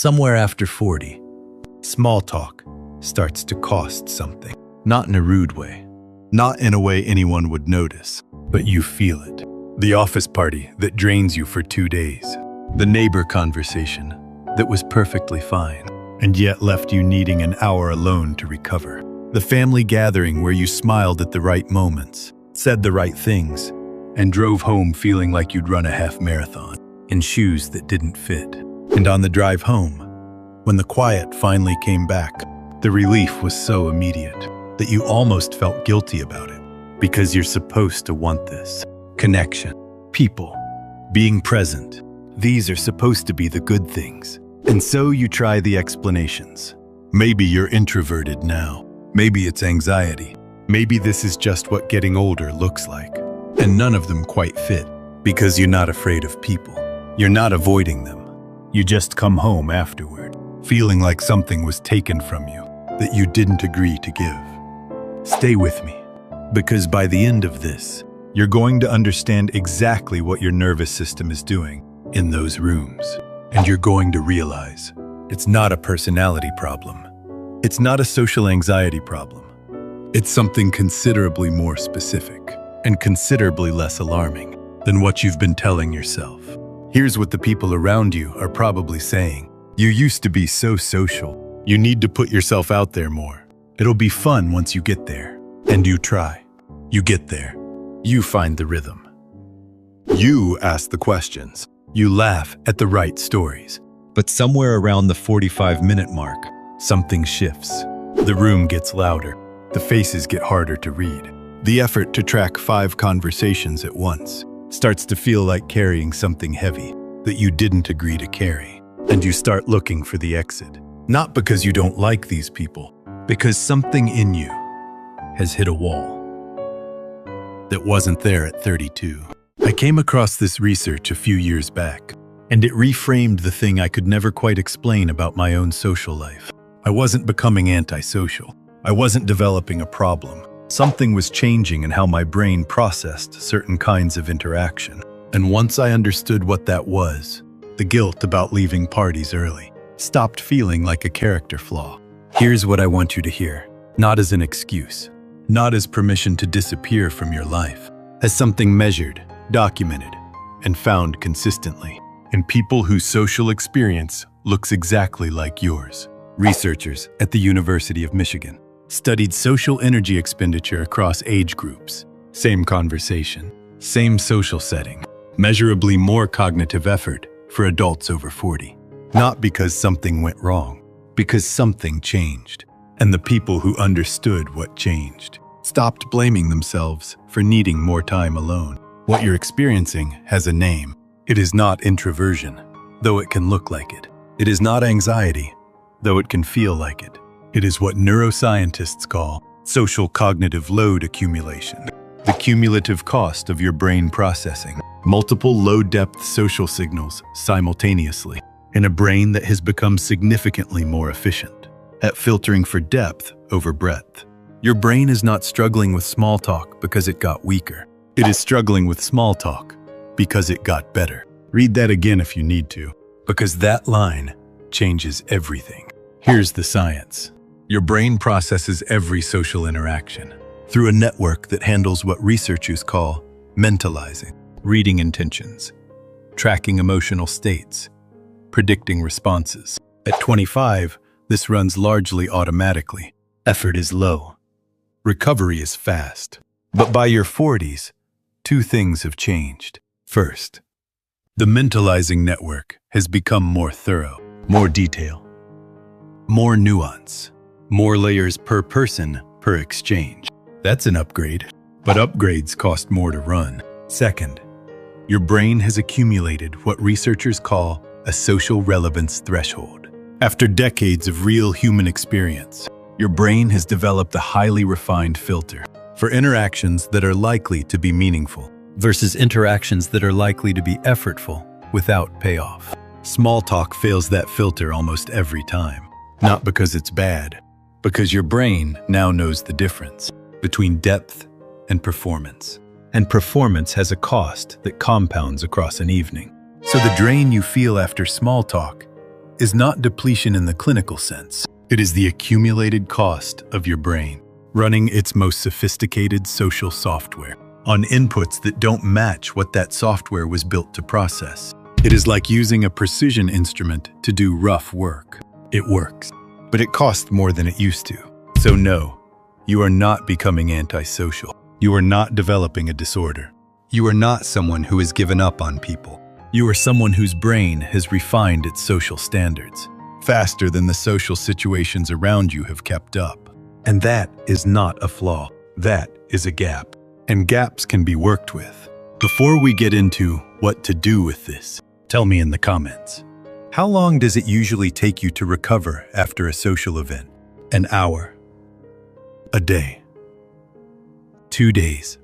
Somewhere after 40, small talk starts to cost something. Not in a rude way, not in a way anyone would notice, but you feel it. The office party that drains you for 2 days. The neighbor conversation that was perfectly fine, and yet left you needing an hour alone to recover. The family gathering where you smiled at the right moments, said the right things, and drove home feeling like you'd run a half marathon in shoes that didn't fit. And on the drive home, when the quiet finally came back, the relief was so immediate that you almost felt guilty about it, because you're supposed to want this. Connection, people, being present. These are supposed to be the good things. And so you try the explanations. Maybe you're introverted now. Maybe it's anxiety. Maybe this is just what getting older looks like. And none of them quite fit, because you're not afraid of people. You're not avoiding them. You just come home afterward, feeling like something was taken from you that you didn't agree to give. Stay with me, because by the end of this, you're going to understand exactly what your nervous system is doing in those rooms. And you're going to realize it's not a personality problem. It's not a social anxiety problem. It's something considerably more specific and considerably less alarming than what you've been telling yourself. Here's what the people around you are probably saying. You used to be so social. You need to put yourself out there more. It'll be fun once you get there. And you try. You get there. You find the rhythm. You ask the questions. You laugh at the right stories. But somewhere around the 45-minute mark, something shifts. The room gets louder. The faces get harder to read. The effort to track 5 conversations at once starts to feel like carrying something heavy that you didn't agree to carry. And you start looking for the exit. Not because you don't like these people, because something in you has hit a wall that wasn't there at 32. I came across this research a few years back, and it reframed the thing I could never quite explain about my own social life. I wasn't becoming antisocial. I wasn't developing a problem. Something was changing in how my brain processed certain kinds of interaction. And once I understood what that was, the guilt about leaving parties early stopped feeling like a character flaw. Here's what I want you to hear, not as an excuse, not as permission to disappear from your life, as something measured, documented, and found consistently in people whose social experience looks exactly like yours. Researchers at the University of Michigan studied social energy expenditure across age groups. Same conversation, same social setting, measurably more cognitive effort for adults over 40. Not because something went wrong, because something changed. And the people who understood what changed stopped blaming themselves for needing more time alone. What you're experiencing has a name. It is not introversion, though it can look like it. It is not anxiety, though it can feel like it. It is what neuroscientists call social cognitive load accumulation, the cumulative cost of your brain processing multiple low-depth social signals simultaneously in a brain that has become significantly more efficient at filtering for depth over breadth. Your brain is not struggling with small talk because it got weaker. It is struggling with small talk because it got better. Read that again if you need to, because that line changes everything. Here's the science. Your brain processes every social interaction through a network that handles what researchers call mentalizing, reading intentions, tracking emotional states, predicting responses. At 25, this runs largely automatically. Effort is low. Recovery is fast. But by your 40s, 2 things have changed. First, the mentalizing network has become more thorough, more detail, more nuance, more layers per person per exchange. That's an upgrade, but upgrades cost more to run. Second, your brain has accumulated what researchers call a social relevance threshold. After decades of real human experience, your brain has developed a highly refined filter for interactions that are likely to be meaningful versus interactions that are likely to be effortful without payoff. Small talk fails that filter almost every time. Not because it's bad, because your brain now knows the difference between depth and performance. And performance has a cost that compounds across an evening. So the drain you feel after small talk is not depletion in the clinical sense. It is the accumulated cost of your brain running its most sophisticated social software on inputs that don't match what that software was built to process. It is like using a precision instrument to do rough work. It works, but it costs more than it used to. So no, you are not becoming antisocial. You are not developing a disorder. You are not someone who has given up on people. You are someone whose brain has refined its social standards faster than the social situations around you have kept up. And that is not a flaw. That is a gap. And gaps can be worked with. Before we get into what to do with this, tell me in the comments. How long does it usually take you to recover after a social event? An hour? A day? 2 days?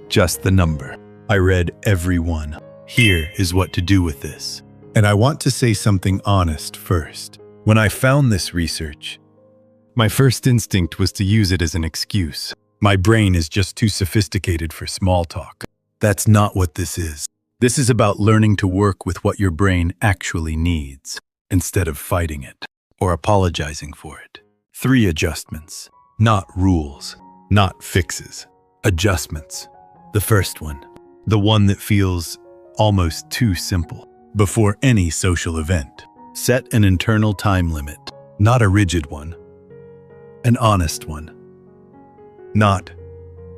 Just the number. I read every one. Here is what to do with this. And I want to say something honest first. When I found this research, my first instinct was to use it as an excuse. My brain is just too sophisticated for small talk. That's not what this is. This is about learning to work with what your brain actually needs, instead of fighting it or apologizing for it. 3 adjustments, not rules, not fixes. Adjustments. The first one, the one that feels almost too simple. Before any social event, set an internal time limit, not a rigid one, an honest one. Not,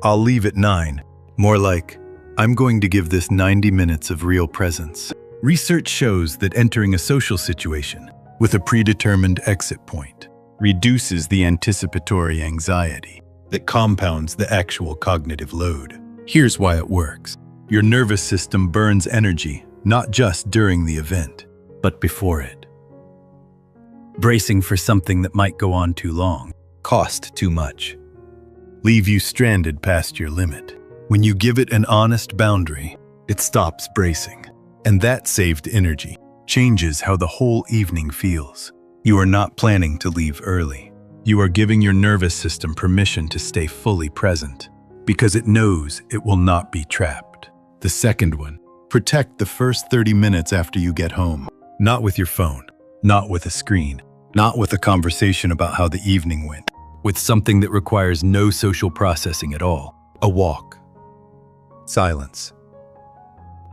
I'll leave at 9, more like, I'm going to give this 90 minutes of real presence. Research shows that entering a social situation with a predetermined exit point reduces the anticipatory anxiety that compounds the actual cognitive load. Here's why it works. Your nervous system burns energy not just during the event, but before it. Bracing for something that might go on too long, cost too much, leave you stranded past your limit. When you give it an honest boundary, it stops bracing, and that saved energy changes how the whole evening feels. You are not planning to leave early. You are giving your nervous system permission to stay fully present, because it knows it will not be trapped. The second one, protect the first 30 minutes after you get home. Not with your phone, not with a screen, not with a conversation about how the evening went, with something that requires no social processing at all. A walk. Silence.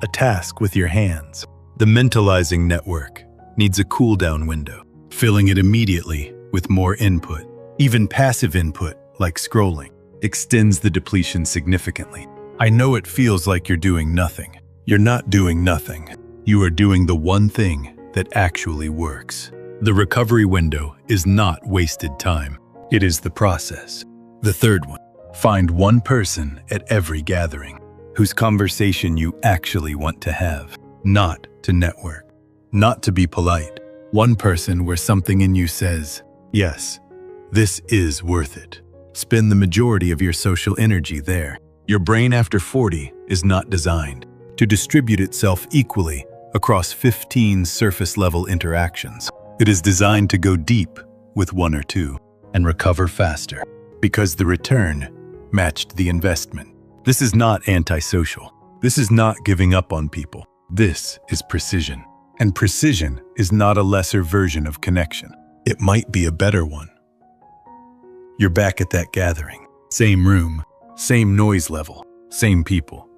A task with your hands. The mentalizing network needs a cool-down window, filling it immediately with more input. Even passive input, like scrolling, extends the depletion significantly. I know it feels like you're doing nothing. You're not doing nothing. You are doing the one thing that actually works. The recovery window is not wasted time. It is the process. The third one, find one person at every gathering whose conversation you actually want to have, not to network, not to be polite. One person where something in you says, yes, this is worth it. Spend the majority of your social energy there. Your brain after 40 is not designed to distribute itself equally across 15 surface-level interactions. It is designed to go deep with 1 or 2 and recover faster because the return matched the investment. This is not antisocial. This is not giving up on people. This is precision. And precision is not a lesser version of connection. It might be a better one. You're back at that gathering. Same room, same noise level, same people.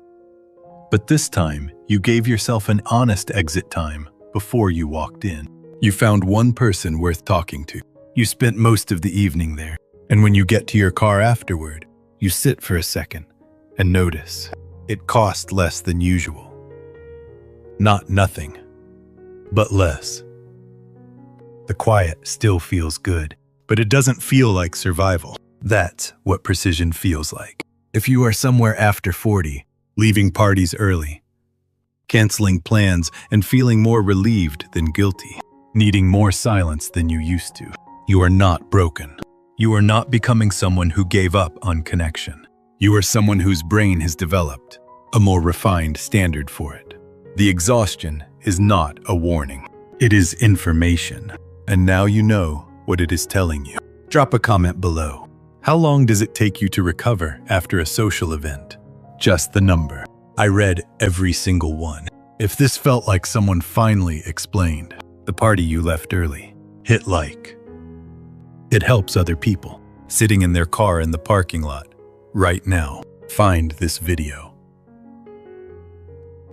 But this time, you gave yourself an honest exit time before you walked in. You found one person worth talking to. You spent most of the evening there. And when you get to your car afterward, you sit for a second and notice it cost less than usual. Not nothing, but less. The quiet still feels good, but it doesn't feel like survival. That's what precision feels like. If you are somewhere after 40, leaving parties early, canceling plans and feeling more relieved than guilty, needing more silence than you used to, you are not broken. You are not becoming someone who gave up on connection. You are someone whose brain has developed a more refined standard for it. The exhaustion is not a warning. It is information. And now you know what it is telling you. Drop a comment below. How long does it take you to recover after a social event? Just the number. I read every single one. If this felt like someone finally explained, the party you left early. Hit like. It helps other people sitting in their car in the parking lot right now. Find this video.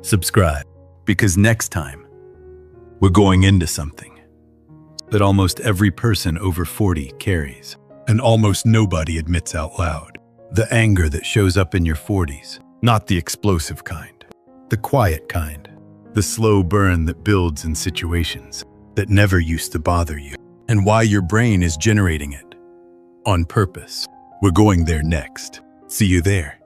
Subscribe, because next time we're going into something that almost every person over 40 carries, and almost nobody admits out loud. The anger that shows up in your 40s, not the explosive kind, the quiet kind, the slow burn that builds in situations that never used to bother you, and why your brain is generating it on purpose. We're going there next. See you there.